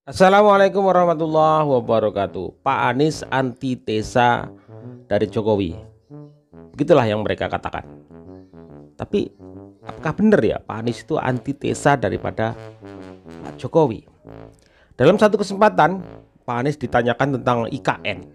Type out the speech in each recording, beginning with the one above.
Assalamualaikum warahmatullahi wabarakatuh. Pak Anies antitesa dari Jokowi. Begitulah yang mereka katakan. Tapi apakah benar ya Pak Anies itu antitesa daripada Pak Jokowi? Dalam satu kesempatan Pak Anies ditanyakan tentang IKN.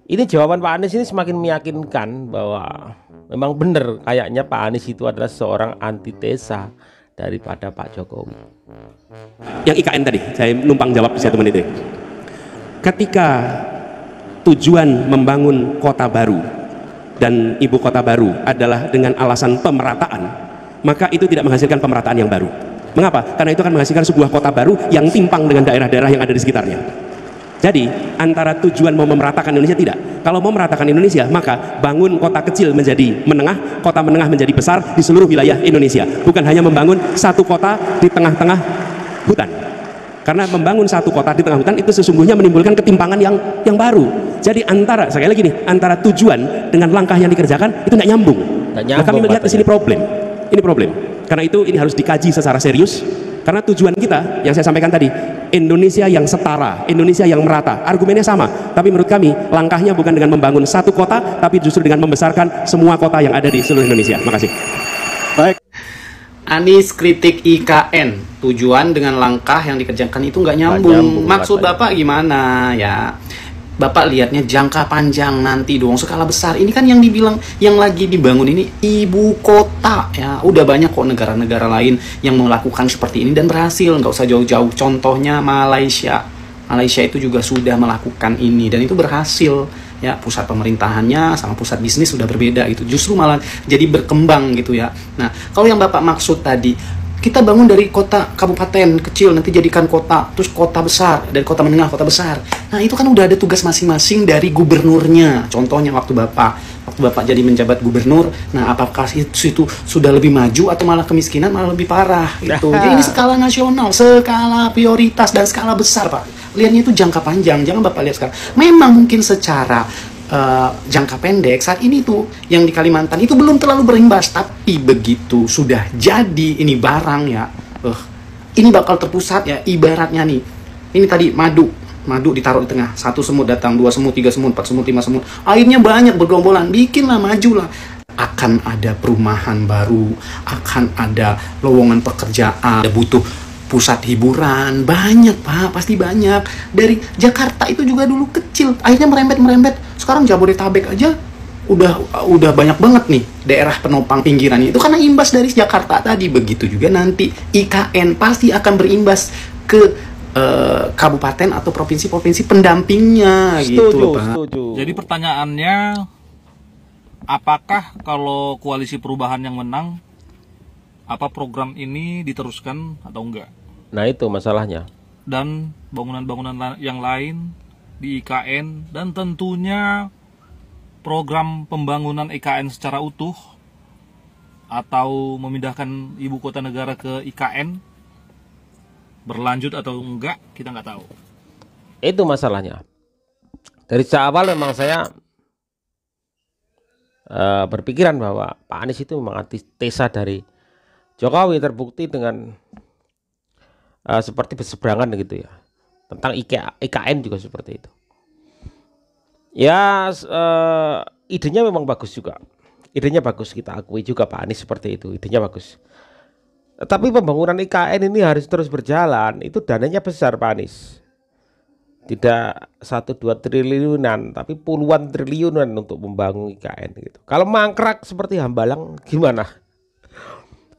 Ini jawaban Pak Anies ini semakin meyakinkan bahwa memang benar kayaknya Pak Anies itu adalah seorang antitesa daripada Pak Jokowi. Yang IKN tadi, saya numpang jawab di 1 menit ini. Ketika tujuan membangun kota baru dan ibu kota baru adalah dengan alasan pemerataan, maka itu tidak menghasilkan pemerataan yang baru. Mengapa? Karena itu akan menghasilkan sebuah kota baru yang timpang dengan daerah-daerah yang ada di sekitarnya. Jadi antara tujuan mau memeratakan Indonesia tidak. Kalau mau meratakan Indonesia, maka bangun kota kecil menjadi menengah, kota menengah menjadi besar di seluruh wilayah Indonesia. Bukan hanya membangun satu kota di tengah-tengah hutan. Karena membangun satu kota di tengah hutan itu sesungguhnya menimbulkan ketimpangan yang baru. Jadi antara, sekali lagi nih, antara tujuan dengan langkah yang dikerjakan itu nggak nyambung. Nah, kami melihat di sini problem. Ini problem. Karena itu ini harus dikaji secara serius. Karena tujuan kita yang saya sampaikan tadi, Indonesia yang setara, Indonesia yang merata. Argumennya sama, tapi menurut kami langkahnya bukan dengan membangun satu kota, tapi justru dengan membesarkan semua kota yang ada di seluruh Indonesia. Makasih. Baik. Anies kritik IKN, tujuan dengan langkah yang dikerjakan itu nggak nyambung. Maksud Bapak gimana ya? Bapak lihatnya jangka panjang nanti dong, skala besar. Ini kan yang dibilang, yang lagi dibangun ini ibu kota ya. Udah banyak kok negara-negara lain yang melakukan seperti ini dan berhasil. Nggak usah jauh-jauh. Contohnya Malaysia. Malaysia itu juga sudah melakukan ini dan itu berhasil. Ya, pusat pemerintahannya sama pusat bisnis sudah berbeda gitu. Justru malah jadi berkembang gitu ya. Nah, kalau yang Bapak maksud tadi, kita bangun dari kota kabupaten kecil nanti jadikan kota, terus kota besar, dari kota menengah kota besar. Nah, itu kan udah ada tugas masing-masing dari gubernurnya. Contohnya waktu Bapak jadi menjabat gubernur, nah apakah itu sudah lebih maju atau malah kemiskinan malah lebih parah gitu. Jadi ini skala nasional, skala prioritas dan skala besar, Pak. Lihatnya itu jangka panjang, jangan Bapak lihat sekarang. Memang mungkin secara jangka pendek saat ini tuh yang di Kalimantan itu belum terlalu berimbas, tapi begitu sudah jadi ini barang ya, ini bakal terpusat ya. Ibaratnya nih, ini tadi madu ditaruh di tengah, satu semut datang, dua semut, tiga semut, empat semut, lima semut, airnya banyak bergerombolan, bikinlah, majulah, akan ada perumahan baru, akan ada lowongan pekerjaan, butuh pusat hiburan, banyak Pak, pasti banyak. Dari Jakarta itu juga dulu kecil, akhirnya merembet. Sekarang Jabodetabek aja udah banyak banget nih daerah penopang pinggirannya. Itu karena imbas dari Jakarta tadi. Begitu juga nanti IKN pasti akan berimbas ke kabupaten atau provinsi-provinsi pendampingnya. Setuju, gitu loh, Pak. setuju. Jadi pertanyaannya, apakah kalau koalisi perubahan yang menang, apa program ini diteruskan atau enggak? Nah, itu masalahnya. Dan bangunan-bangunan yang lain di IKN, dan tentunya program pembangunan IKN secara utuh atau memindahkan ibu kota negara ke IKN berlanjut atau enggak, kita nggak tahu. Itu masalahnya. Dari awal memang saya berpikiran bahwa Pak Anies itu memang antitesa dari Jokowi, terbukti dengan seperti berseberangan gitu ya. Tentang IKN juga seperti itu. Ya, idenya memang bagus juga. Idenya bagus, kita akui juga Pak Anies seperti itu. Idenya bagus. Tapi pembangunan IKN ini harus terus berjalan. Itu dananya besar Pak Anies. Tidak 1-2 triliunan, tapi puluhan triliunan untuk membangun IKN gitu. Kalau mangkrak seperti Hambalang gimana?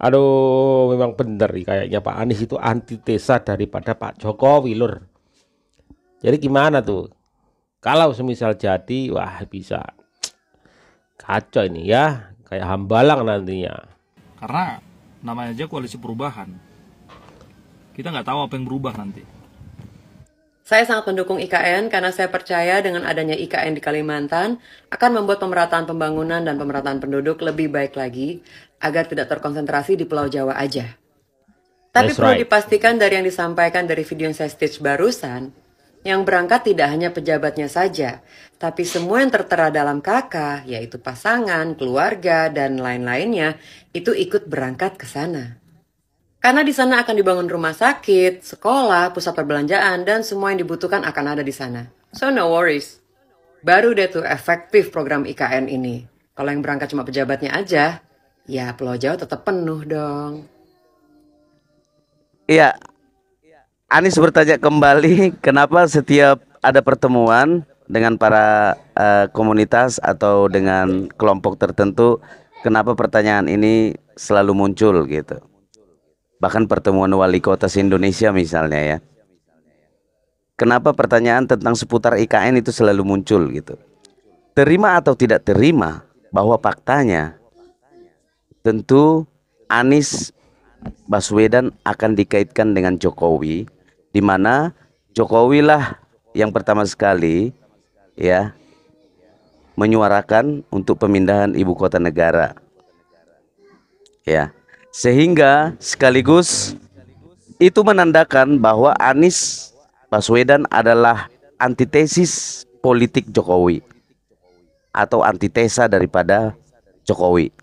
Aduh, memang bener nih kayaknya Pak Anies itu antitesa daripada Pak Jokowi, lur. Jadi gimana tuh? Kalau semisal jadi, wah bisa kacau ini ya, kayak Hambalang nantinya. Karena namanya aja koalisi perubahan, kita nggak tahu apa yang berubah nanti. Saya sangat mendukung IKN karena saya percaya dengan adanya IKN di Kalimantan akan membuat pemerataan pembangunan dan pemerataan penduduk lebih baik lagi agar tidak terkonsentrasi di Pulau Jawa aja. Tapi perlu dipastikan dari yang disampaikan dari video yang saya stitch barusan, yang berangkat tidak hanya pejabatnya saja, tapi semua yang tertera dalam KK, yaitu pasangan, keluarga, dan lain-lainnya, itu ikut berangkat ke sana. Karena di sana akan dibangun rumah sakit, sekolah, pusat perbelanjaan, dan semua yang dibutuhkan akan ada di sana. So no worries. Baru deh tuh efektif program IKN ini. Kalau yang berangkat cuma pejabatnya aja, ya Pulau Jawa tetap penuh dong. Iya, Anies bertanya kembali, kenapa setiap ada pertemuan dengan para komunitas atau dengan kelompok tertentu, kenapa pertanyaan ini selalu muncul gitu. Bahkan pertemuan wali kota se-Indonesia misalnya ya. Kenapa pertanyaan tentang seputar IKN itu selalu muncul gitu. Terima atau tidak terima bahwa faktanya tentu Anies Baswedan akan dikaitkan dengan Jokowi, di mana Jokowi lah yang pertama sekali ya menyuarakan untuk pemindahan ibu kota negara. Ya. Sehingga sekaligus itu menandakan bahwa Anies Baswedan adalah antitesis politik Jokowi atau antitesa daripada Jokowi.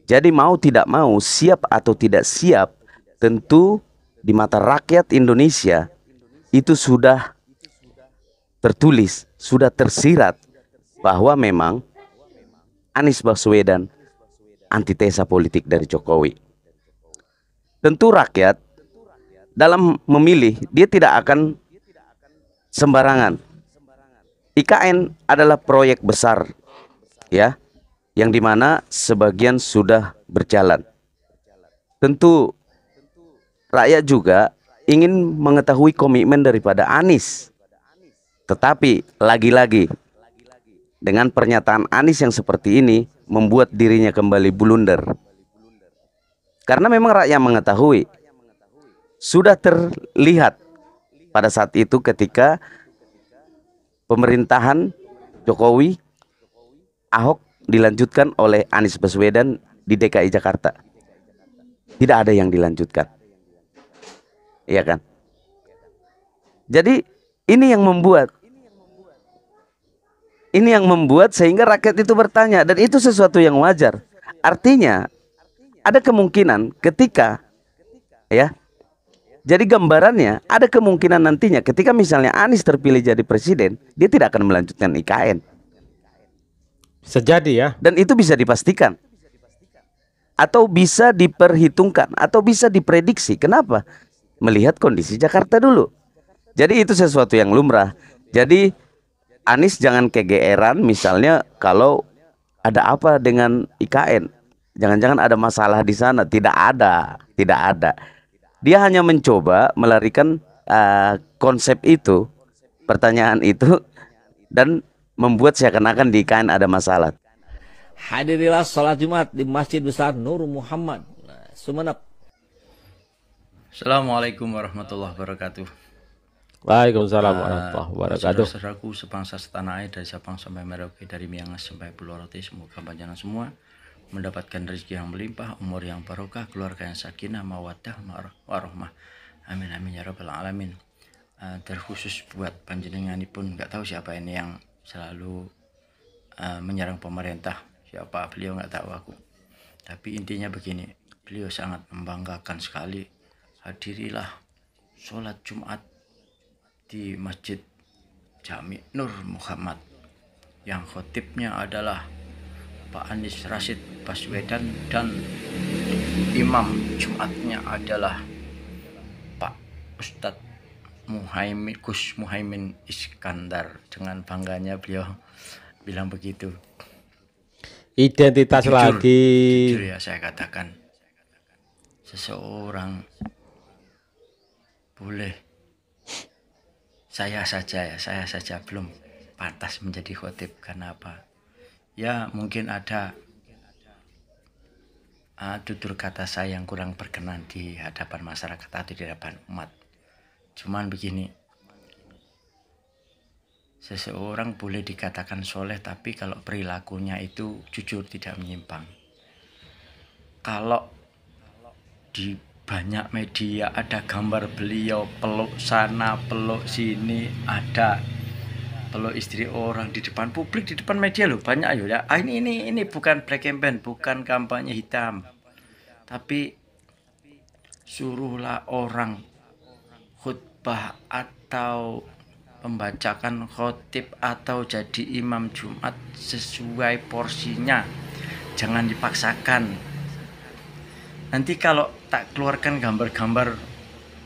Jadi mau tidak mau, siap atau tidak siap, tentu di mata rakyat Indonesia itu sudah tertulis, sudah tersirat bahwa memang Anies Baswedan antitesa politik dari Jokowi. Tentu rakyat dalam memilih dia tidak akan sembarangan. IKN adalah proyek besar ya, yang dimana sebagian sudah berjalan. Tentu rakyat juga ingin mengetahui komitmen daripada Anies. Tetapi lagi-lagi dengan pernyataan Anies yang seperti ini membuat dirinya kembali blunder. Karena memang rakyat mengetahui, sudah terlihat pada saat itu ketika pemerintahan Jokowi, Ahok dilanjutkan oleh Anies Baswedan di DKI Jakarta. Tidak ada yang dilanjutkan. Iya kan? Jadi ini yang membuat sehingga rakyat itu bertanya, dan itu sesuatu yang wajar. Artinya ada kemungkinan ketika ya, jadi gambarannya ada kemungkinan nantinya ketika misalnya Anies terpilih jadi presiden, dia tidak akan melanjutkan IKN. Bisa jadi ya. Dan itu bisa dipastikan atau bisa diperhitungkan atau bisa diprediksi. Kenapa? Melihat kondisi Jakarta dulu. Jadi itu sesuatu yang lumrah. Jadi Anies jangan kegeeran misalnya kalau ada apa dengan IKN. Jangan-jangan ada masalah di sana. Tidak ada. Dia hanya mencoba melarikan konsep itu, pertanyaan itu, dan membuat seakan-akan di IKN ada masalah. Hadirilah sholat Jumat di Masjid Besar Nur Muhammad, Sumeneb. Assalamualaikum warahmatullahi wabarakatuh. Waalaikumsalam warahmatullahi wabarakatuh. Saudara-saudaraku sebangsa setanah air, dari Sabang sampai Merauke, dari Miangas sampai Pulau Rote, semoga panjenengan semua mendapatkan rezeki yang melimpah, umur yang barokah, keluarga yang sakinah, mawaddah, warahmah. Amin amin ya rabbal alamin. Terkhusus buat panjenengan ini pun nggak tahu siapa ini yang selalu menyerang pemerintah. Siapa beliau nggak tahu aku. Tapi intinya begini, beliau sangat membanggakan sekali. Hadirilah sholat Jumat di Masjid Jami Nur Muhammad yang khotibnya adalah Pak Anies Rashid Baswedan dan imam Jumatnya adalah Pak Ustadz Gus Muhaimin Iskandar. Dengan bangganya beliau bilang begitu. Identitas lagi. Jujur ya saya katakan, seseorang boleh, saya saja belum pantas menjadi khotib. Karena apa? Ya mungkin ada tutur kata saya yang kurang berkenan di hadapan masyarakat atau di hadapan umat. Cuman begini, seseorang boleh dikatakan soleh, tapi kalau perilakunya itu jujur tidak menyimpang. Kalau di banyak media ada gambar beliau peluk sana peluk sini, ada peluk istri orang di depan publik, di depan media loh, banyak ayo ya. Ini bukan black campaign, bukan kampanye hitam, tapi suruhlah orang khutbah atau membacakan khotib atau jadi imam Jumat sesuai porsinya, jangan dipaksakan. Nanti kalau tak keluarkan gambar-gambar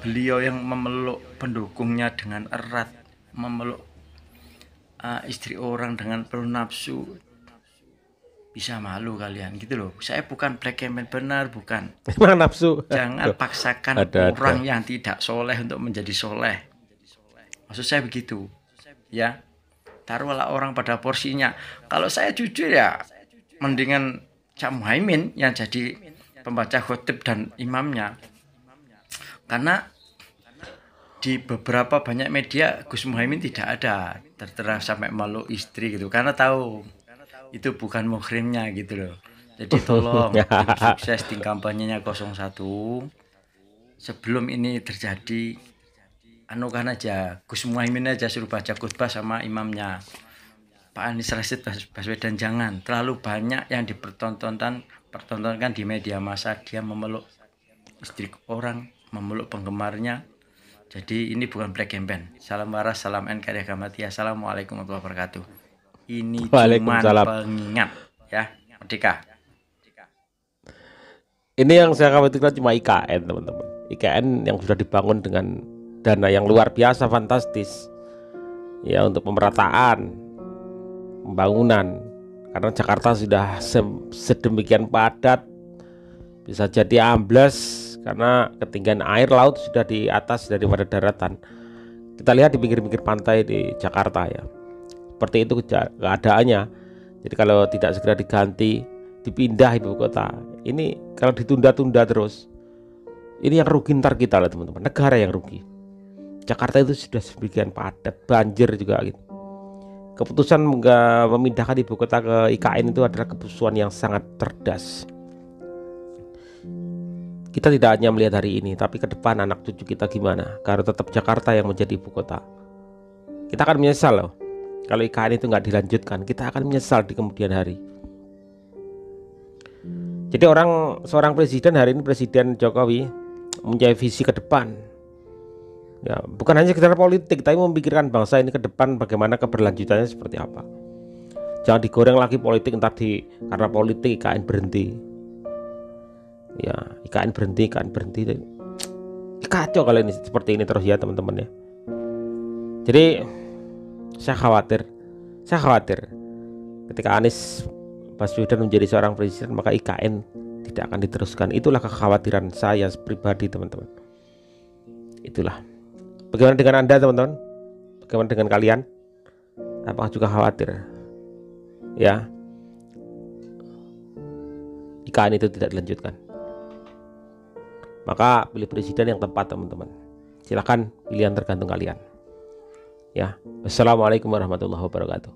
beliau yang memeluk pendukungnya dengan erat, memeluk istri orang dengan penuh nafsu, bisa malu kalian gitu loh. Saya bukan black campaign, benar, bukan. Emang nafsu. Jangan paksakan orang yang tidak soleh untuk menjadi soleh. Maksud saya begitu, ya. Taruhlah orang pada porsinya. Kalau saya jujur ya, mendingan Cak Muhaimin yang jadi pembaca khotib dan imamnya. Karena di beberapa banyak media Gus Muhaimin tidak ada tertera sampai malu istri gitu. Karena tahu itu bukan muhrimnya gitu loh. Jadi tolong tim sukses tim kampanyenya 01 sebelum ini terjadi, anukan aja Gus Muhaimin aja suruh baca khutbah sama imamnya. Pak Anies Rashid Baswedan jangan terlalu banyak yang dipertontonkan di media massa, dia memeluk istri orang, memeluk penggemarnya. Jadi ini bukan black campaign. Salam waras, salam NKRI Agamatia. Assalamualaikum warahmatullahi wabarakatuh. Ini cuma pengingat ya, Merdeka. Ini yang saya khawatirkan cuma IKN, teman-teman. IKN yang sudah dibangun dengan dana yang luar biasa fantastis ya untuk pemerataan pembangunan, karena Jakarta sudah sedemikian padat, bisa jadi ambles karena ketinggian air laut sudah di atas daripada daratan. Kita lihat di pinggir-pinggir pantai di Jakarta ya, seperti itu keadaannya. Jadi kalau tidak segera diganti, dipindah ibu kota, ini kalau ditunda-tunda terus, ini yang rugi ntar kita lah teman-teman, negara yang rugi. Jakarta itu sudah sedemikian padat, banjir juga gitu. Keputusan memindahkan ibu kota ke IKN itu adalah keputusan yang sangat cerdas. Kita tidak hanya melihat hari ini, tapi ke depan anak cucu kita gimana. Kalau tetap Jakarta yang menjadi ibu kota, kita akan menyesal loh. Kalau IKN itu nggak dilanjutkan, kita akan menyesal di kemudian hari. Jadi seorang presiden hari ini, Presiden Jokowi, mempunyai visi ke depan. Ya, bukan hanya sekedar politik, tapi memikirkan bangsa ini ke depan bagaimana keberlanjutannya seperti apa. Jangan digoreng lagi politik, karena politik IKN berhenti. Ya, IKN berhenti. Kacau kalau ini seperti ini terus ya teman-teman ya. Jadi saya khawatir ketika Anies Baswedan menjadi seorang presiden, maka IKN tidak akan diteruskan. Itulah kekhawatiran saya pribadi teman-teman. Itulah. Bagaimana dengan Anda teman-teman? Bagaimana dengan kalian? Apakah juga khawatir? Ya, IKN itu tidak dilanjutkan. Maka pilih presiden yang tepat teman-teman. Silakan, pilihan tergantung kalian. Ya, wassalamualaikum warahmatullahi wabarakatuh.